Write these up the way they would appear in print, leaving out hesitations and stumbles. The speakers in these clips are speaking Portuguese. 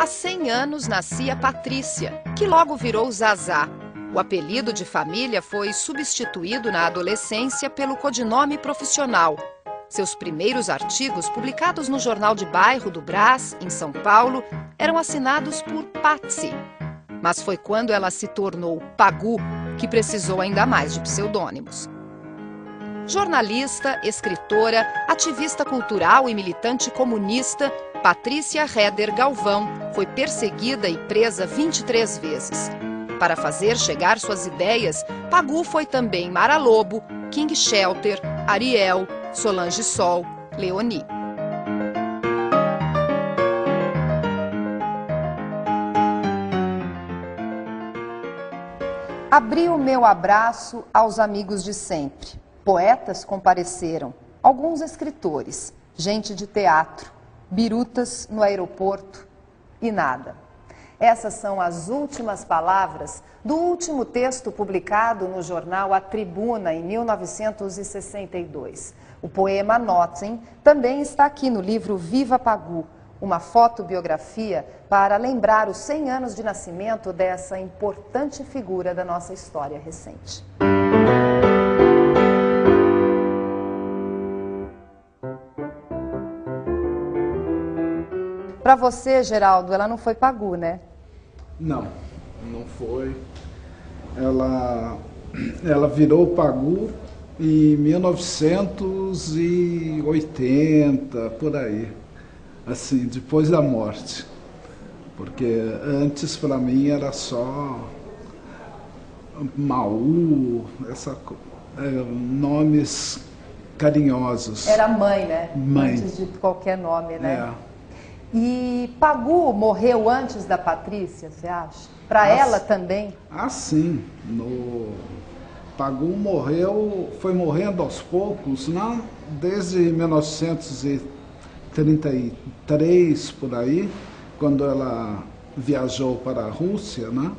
Há 100 anos nascia Patrícia, que logo virou Zazá. O apelido de família foi substituído na adolescência pelo codinome profissional. Seus primeiros artigos, publicados no Jornal de Bairro do Brás, em São Paulo, eram assinados por Patsy. Mas foi quando ela se tornou Pagu que precisou ainda mais de pseudônimos. Jornalista, escritora, ativista cultural e militante comunista, Patrícia Heder Galvão foi perseguida e presa 23 vezes. Para fazer chegar suas ideias, Pagu foi também Mara Lobo, King Shelter, Ariel, Solange Sol, Leoni. Abri o meu abraço aos amigos de sempre. Poetas compareceram, alguns escritores, gente de teatro, birutas no aeroporto e nada. Essas são as últimas palavras do último texto publicado no jornal A Tribuna, em 1962. O poema Notem também está aqui no livro Viva Pagu, uma fotobiografia para lembrar os 100 anos de nascimento dessa importante figura da nossa história recente. Para você, Geraldo, ela não foi Pagu, né? Não, não foi. Ela virou Pagu em 1980, por aí. Assim, depois da morte. Porque antes, para mim, era só Maú, nomes carinhosos. Era mãe, né? Mãe. Antes de qualquer nome, né? É. E Pagu morreu antes da Patrícia, você acha? Para ela também? Ah, sim. Pagu foi morrendo aos poucos, né? Desde 1933, por aí, quando ela viajou para a Rússia, né?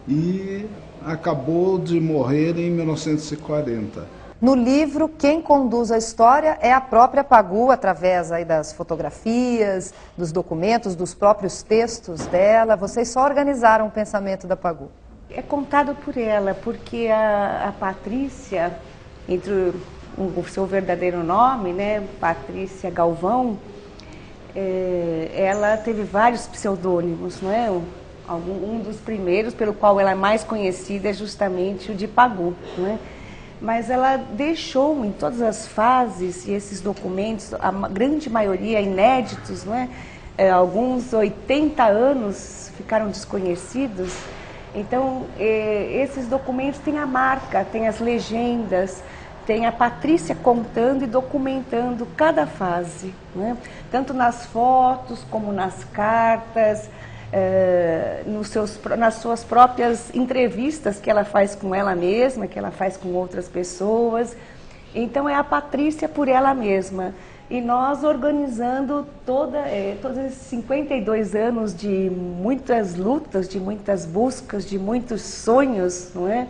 E acabou de morrer em 1940. No livro, quem conduz a história é a própria Pagu, através aí das fotografias, dos documentos, dos próprios textos dela. Vocês só organizaram o pensamento da Pagu. É contado por ela, porque a Patrícia, entre o seu verdadeiro nome, né, Patrícia Galvão, ela teve vários pseudônimos, não é? Um dos primeiros pelo qual ela é mais conhecida é justamente o de Pagu, não é? Mas ela deixou em todas as fases, e esses documentos, a grande maioria inéditos, não é? Alguns 80 anos ficaram desconhecidos. Então, esses documentos têm a marca, têm as legendas, tem a Patrícia contando e documentando cada fase, né? Tanto nas fotos como nas cartas, nas suas próprias entrevistas que ela faz com ela mesma, que ela faz com outras pessoas. Então é a Patrícia por ela mesma. E nós organizando todos esses 52 anos de muitas lutas, de muitas buscas, de muitos sonhos, não é?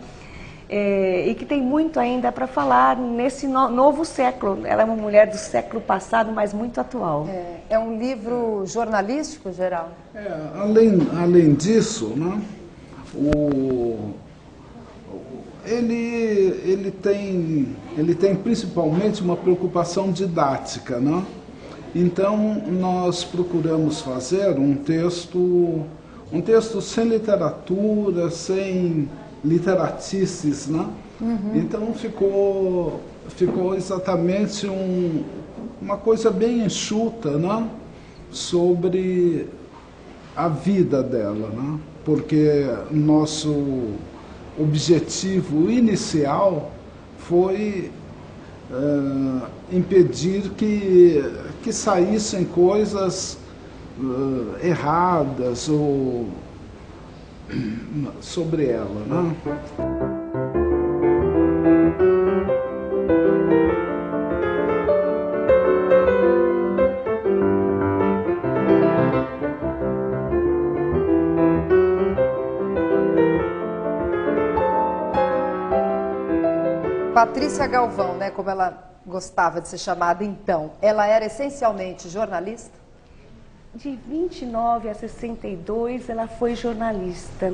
E que tem muito ainda para falar nesse novo século. Ela é uma mulher do século passado, mas muito atual. É um livro jornalístico, Geraldo? Além disso, né, ele tem principalmente uma preocupação didática, né? Então nós procuramos fazer um texto sem literatura, sem literatices, né? Uhum. Então ficou exatamente uma coisa bem enxuta, né? Sobre a vida dela, né? Porque nosso objetivo inicial foi impedir que saíssem coisas erradas ou sobre ela, né? Patrícia Galvão, né, como ela gostava de ser chamada então, ela era essencialmente jornalista? de 29 a 62, ela foi jornalista.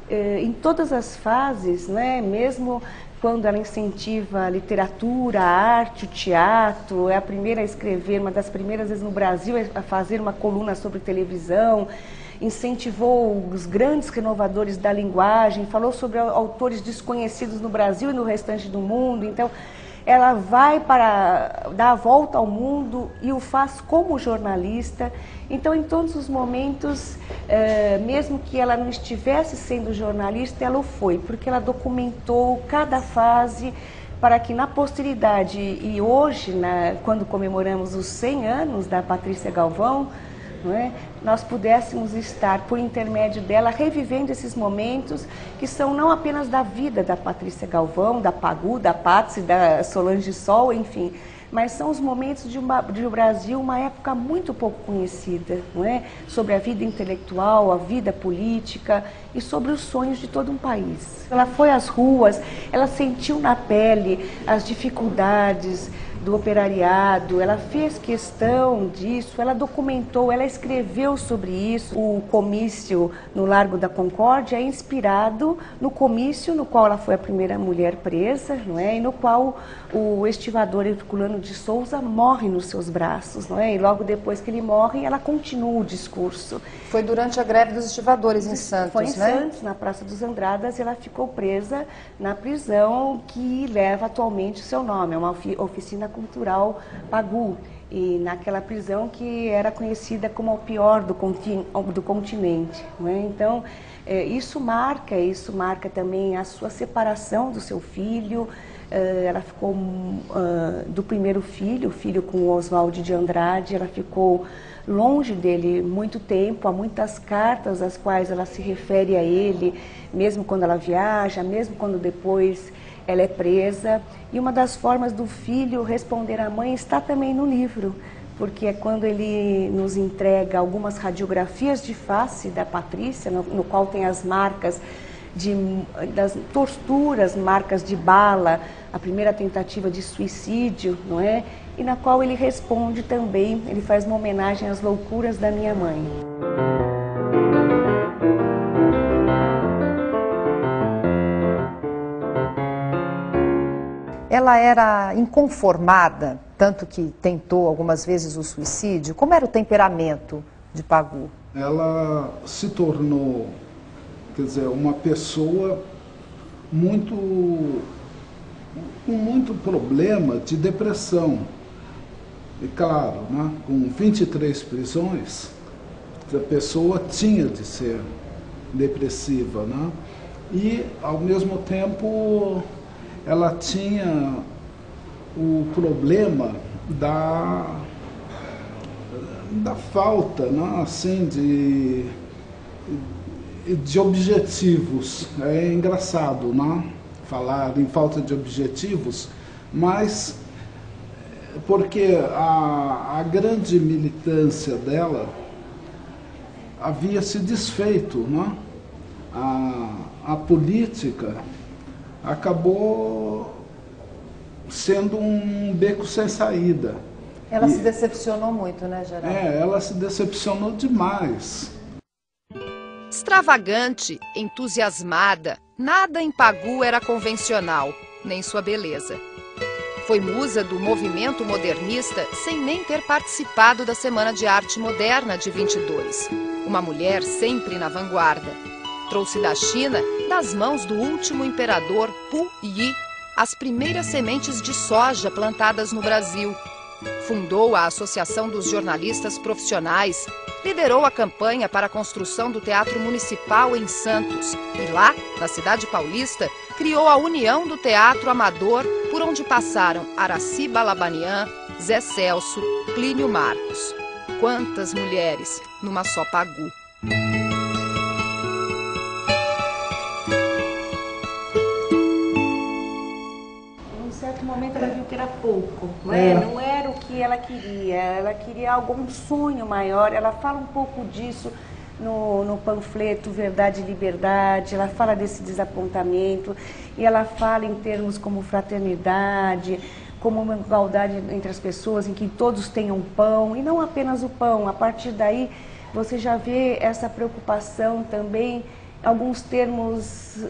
Em todas as fases, né, mesmo quando ela incentiva a literatura, a arte, o teatro, é a primeira a escrever, uma das primeiras vezes no Brasil a fazer uma coluna sobre televisão, incentivou os grandes renovadores da linguagem, falou sobre autores desconhecidos no Brasil e no restante do mundo. Então, ela vai para dar a volta ao mundo e o faz como jornalista. Então, em todos os momentos, mesmo que ela não estivesse sendo jornalista, ela o foi, porque ela documentou cada fase para que na posteridade, e hoje, quando comemoramos os 100 anos da Patrícia Galvão, não é? Nós pudéssemos estar, por intermédio dela, revivendo esses momentos que são não apenas da vida da Patrícia Galvão, da Pagu, da Patsy, da Solange Sol, enfim, mas são os momentos de o Brasil, uma época muito pouco conhecida, não é? Sobre a vida intelectual, a vida política e sobre os sonhos de todo um país. Ela foi às ruas, ela sentiu na pele as dificuldades do operariado, ela fez questão disso, ela documentou, ela escreveu sobre isso. O comício no Largo da Concórdia é inspirado no comício no qual ela foi a primeira mulher presa, não é? E no qual o estivador Herculano de Souza morre nos seus braços, não é? E logo depois que ele morre, ela continua o discurso. Foi durante a greve dos estivadores em Santos, foi em né? Santos, na Praça dos Andradas, e ela ficou presa na prisão que leva atualmente o seu nome, é uma oficina cultural Pagu, e naquela prisão que era conhecida como a pior do continente, não é? Então, isso marca também a sua separação do seu filho. Ela ficou do primeiro filho, o filho com o Oswald de Andrade, ela ficou longe dele muito tempo, há muitas cartas às quais ela se refere a ele, mesmo quando ela viaja, mesmo quando depois ela é presa. E uma das formas do filho responder à mãe está também no livro, porque é quando ele nos entrega algumas radiografias de face da Patrícia, no qual tem as marcas das torturas, marcas de bala, a primeira tentativa de suicídio, não é? E na qual ele responde também, ele faz uma homenagem às loucuras da minha mãe. Ela era inconformada, tanto que tentou algumas vezes o suicídio. Como era o temperamento de Pagu? Ela se tornou, quer dizer, uma pessoa com muito problema de depressão. E claro, né, com 23 prisões, a pessoa tinha de ser depressiva, né? E, ao mesmo tempo, ela tinha o problema da falta, né, assim, de objetivos. É engraçado, né, falar em falta de objetivos, mas porque a grande militância dela havia se desfeito, né? A política acabou sendo um beco sem saída. Ela se decepcionou muito, né, Geraldo? Ela se decepcionou demais. Extravagante, entusiasmada, nada em Pagu era convencional, nem sua beleza. Foi musa do movimento modernista sem nem ter participado da Semana de Arte Moderna de 22. Uma mulher sempre na vanguarda. Trouxe da China, das mãos do último imperador Pu Yi, as primeiras sementes de soja plantadas no Brasil. Fundou a Associação dos Jornalistas Profissionais, liderou a campanha para a construção do Teatro Municipal em Santos e lá, na cidade paulista, criou a União do Teatro Amador, por onde passaram Araci Balabanian, Zé Celso, Plínio Marcos. Quantas mulheres numa só Pagu! Num certo momento ela viu que era pouco, não é? Não era o que ela queria algum sonho maior. Ela fala um pouco disso no panfleto Verdade e Liberdade, ela fala desse desapontamento, e ela fala em termos como fraternidade, como uma igualdade entre as pessoas, em que todos tenham pão, e não apenas o pão. A partir daí, você já vê essa preocupação também, alguns termos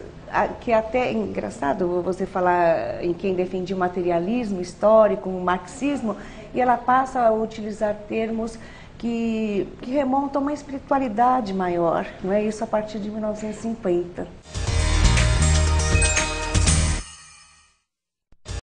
que até é engraçado você falar em quem defendia o materialismo histórico, o marxismo, e ela passa a utilizar termos que remontam a uma espiritualidade maior, não é isso, a partir de 1950.